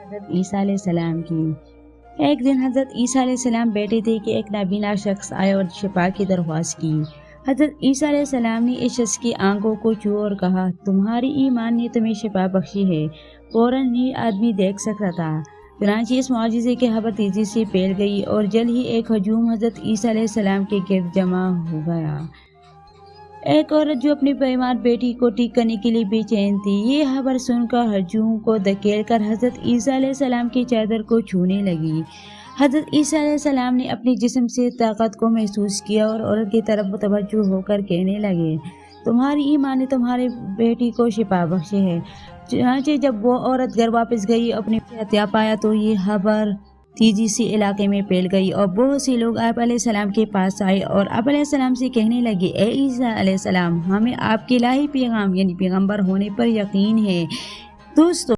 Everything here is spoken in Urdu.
حضرت عیسیٰ علیہ السلام کی۔ ایک دن حضرت عیسیٰ علیہ السلام بیٹھے تھے کہ ایک نابینا شخص آیا اور شفا کی درخواست کی۔ حضرت عیسیٰ علیہ السلام نے اس شخص کی آنکھوں کو چھوا اور کہا، تمہاری ایمان نے تمہیں شفا بخشی ہے۔ فوراً ہی آدمی دیکھ سکتا تھا۔ چنانچہ اس معجزے کی خبر تیزی سے پھیل گئی اور جلد ہی ایک ہجوم حضرت عیسیٰ علیہ السلام کے گرد جمع ہو گیا۔ ایک عورت جو اپنی بیمار بیٹی کو ٹھیک کرنے کے لیے بے چین تھی، یہ خبر سن کر ہجوم کو دھکیل کر حضرت عیسیٰ علیہ السلام کی چادر کو چھونے لگی۔ حضرت عیسیٰ علیہ السلام نے اپنے جسم سے طاقت کو محسوس کیا اور عورت کی طرف متوجہ ہو کر کہنے لگے، تمہاری ایمان نے تمہاری بیٹی کو شفا بخشی ہے۔ چنانچہ جب وہ عورت گھر واپس گئی، اپنی عطیہ پایا تو یہ خبر تیزی سے علاقے میں پھیل گئی اور بہت سے لوگ آپ علیہ السلام کے پاس آئے اور آپ علیہ السلام سے کہنے لگے، اے عیسیٰ علیہ السلام، ہمیں آپ کے الہی پیغام یعنی پیغمبر ہونے پر یقین ہے۔ دوستو